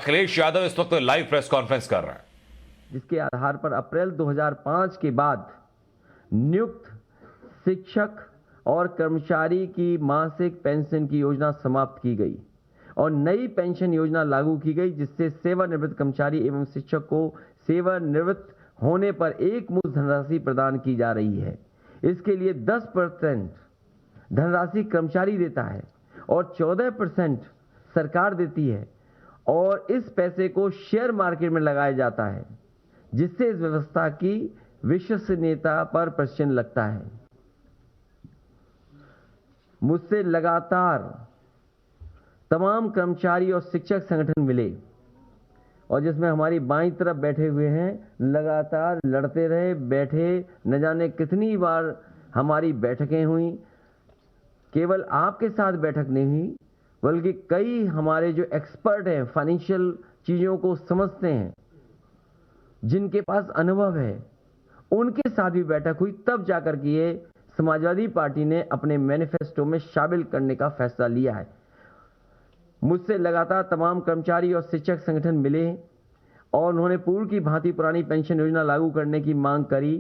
अखिलेश यादव इस वक्त live press conference कर रहे हैं, जिसके आधार पर अप्रैल 2005 के बाद नियुक्त शिक्षक और कर्मचारी की मासिक पेंशन की योजना समाप्त की गई और नई पेंशन योजना लागू की गई, जिससे सेवानिवृत्त कर्मचारी एवं शिक्षक को सेवानिवृत्त होने पर एक मुश्त धनराशि प्रदान की जा रही है। इसके लिए 10% धनराशि कर्मचारी देता है और 14% सरकार देती है और इस पैसे को शेयर मार्केट में लगाया जाता है, जिससे इस व्यवस्था की विश्वसनीयता पर प्रश्न लगता है। मुझसे लगातार तमाम कर्मचारी और शिक्षक संगठन मिले और जिसमें हमारी बाईं तरफ बैठे हुए हैं, लगातार लड़ते रहे, बैठे, न जाने कितनी बार हमारी बैठकें हुई। केवल आपके साथ बैठक नहीं हुई, बल्कि कई हमारे जो एक्सपर्ट हैं, फाइनेंशियल चीजों को समझते हैं, जिनके पास अनुभव है, उनके साथ भी बैठक हुई। तब जाकर के ये समाजवादी पार्टी ने अपने मैनिफेस्टो में शामिल करने का फैसला लिया है। मुझसे लगातार तमाम कर्मचारी और शिक्षक संगठन मिले और उन्होंने पूर्व की भांति पुरानी पेंशन योजना लागू करने की मांग करी।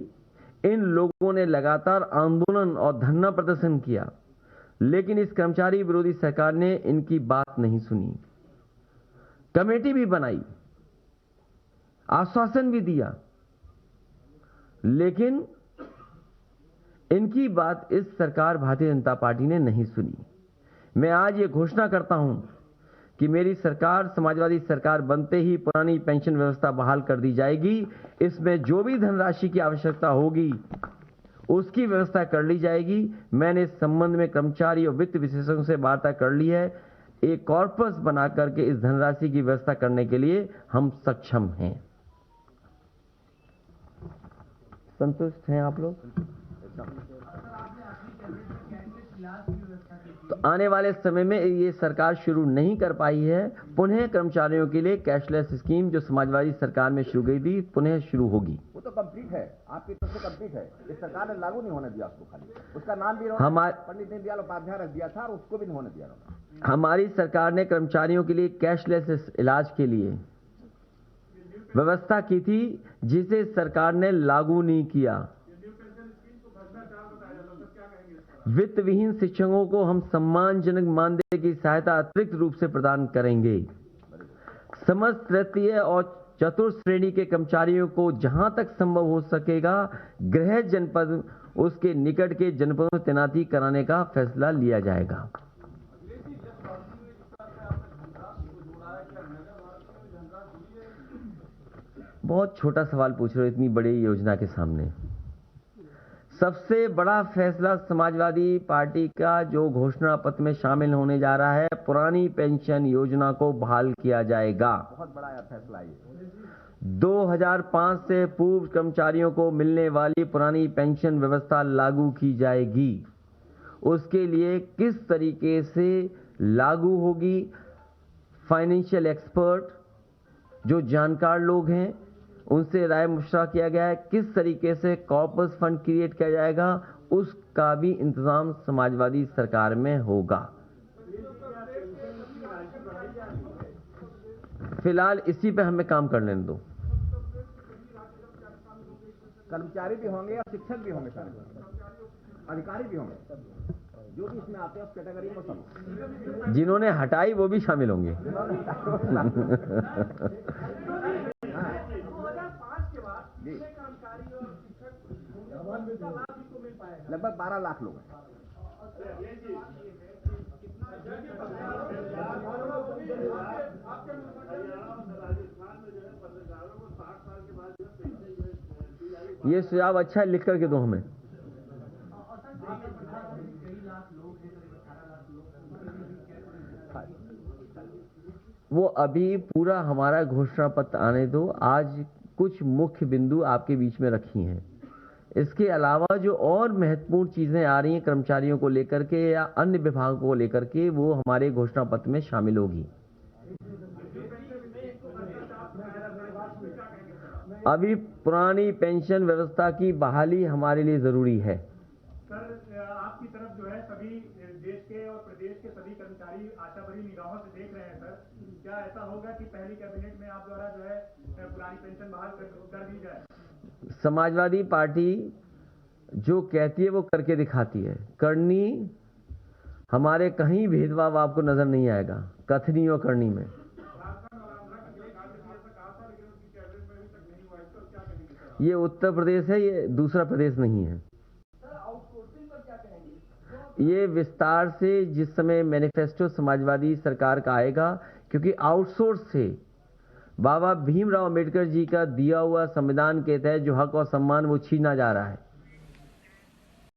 इन लोगों ने लगातार आंदोलन और धरना प्रदर्शन किया, लेकिन इस कर्मचारी विरोधी सरकार ने इनकी बात नहीं सुनी। कमेटी भी बनाई, आश्वासन भी दिया, लेकिन इनकी बात इस सरकार भारतीय जनता पार्टी ने नहीं सुनी। मैं आज ये घोषणा करता हूं कि मेरी सरकार, समाजवादी सरकार बनते ही पुरानी पेंशन व्यवस्था बहाल कर दी जाएगी। इसमें जो भी धनराशि की आवश्यकता होगी उसकी व्यवस्था कर ली जाएगी। मैंने इस संबंध में कर्मचारी और वित्त विशेषज्ञों से वार्ता कर ली है। एक कॉर्पस बना करके इस धनराशि की व्यवस्था करने के लिए हम सक्षम हैं। संतुष्ट हैं आप लोग? तो आने वाले समय में ये सरकार शुरू नहीं कर पाई है। पुनः कर्मचारियों के लिए कैशलेस स्कीम जो समाजवादी सरकार में शुरू गई थी, पुनः शुरू होगी। वो तो कंप्लीट है, आपकी तरफ से कंप्लीट है। इस सरकार ने लागू नहीं होने दिया उसको, खाली उसका नाम भी पंडित दीनदयाल उपाध्याय रख दिया था और उसको भी नहीं होने दिया। हमारी सरकार ने कर्मचारियों के लिए कैशलेस इलाज के लिए व्यवस्था की थी, जिसे सरकार ने लागू नहीं किया। वित्त विहीन शिक्षकों को हम सम्मानजनक मानदेय की सहायता अतिरिक्त रूप से प्रदान करेंगे। समस्त तृतीय और चतुर्थ श्रेणी के कर्मचारियों को जहां तक संभव हो सकेगा गृह जनपद, उसके निकट के जनपदों में तैनाती कराने का फैसला लिया जाएगा। बहुत छोटा सवाल पूछ रहे हो इतनी बड़ी योजना के सामने। सबसे बड़ा फैसला समाजवादी पार्टी का जो घोषणा पत्र में शामिल होने जा रहा है, पुरानी पेंशन योजना को बहाल किया जाएगा। बहुत बड़ा फैसला है। 2005 से पूर्व कर्मचारियों को मिलने वाली पुरानी पेंशन व्यवस्था लागू की जाएगी। उसके लिए किस तरीके से लागू होगी, फाइनेंशियल एक्सपर्ट जो जानकार लोग हैं उनसे राय मशवरा किया गया है। किस तरीके से कॉर्पस फंड क्रिएट किया जाएगा, उसका भी इंतजाम समाजवादी सरकार में होगा। फिलहाल इसी पे हमें काम कर लेने दो। कर्मचारी भी होंगे और शिक्षक भी होंगे, सारे अधिकारी भी होंगे, जो भी इसमें आते हैं उस कैटेगरी में सब। जिन्होंने हटाई वो भी शामिल होंगे। लगभग 12 लाख लोग हैं। ये सुझाव अच्छा है, लिख करके दो हमें। वो अभी पूरा हमारा घोषणा पत्र आने दो। आज कुछ मुख्य बिंदु आपके बीच में रखी हैं। इसके अलावा जो और महत्वपूर्ण चीजें आ रही हैं कर्मचारियों को लेकर के या अन्य विभागों को लेकर के, वो हमारे घोषणा पत्र में शामिल होगी। अभी पुरानी पेंशन व्यवस्था की बहाली हमारे लिए जरूरी है। सर, आपकी तरफ जो है सभी देश के और प्रदेश के सभी कर्मचारी आशा भरी निगाहों से देख रहे हैं। सर, क्या क्या ऐसा होगा कि पहली कैबिनेट में आप द्वारा जो है पुरानी पेंशन बहाल कर दी जाए? समाजवादी पार्टी जो कहती है वो करके दिखाती है। करनी हमारे कहीं भेदभाव आपको नजर नहीं आएगा, कथनी और करनी में। ये उत्तर प्रदेश है, ये दूसरा प्रदेश नहीं है। ये विस्तार से जिस समय मैनिफेस्टो समाजवादी सरकार का आएगा, क्योंकि आउटसोर्स से बाबा भीमराव अंबेडकर जी का दिया हुआ संविधान के तहत जो हक और सम्मान वो छीना जा रहा है।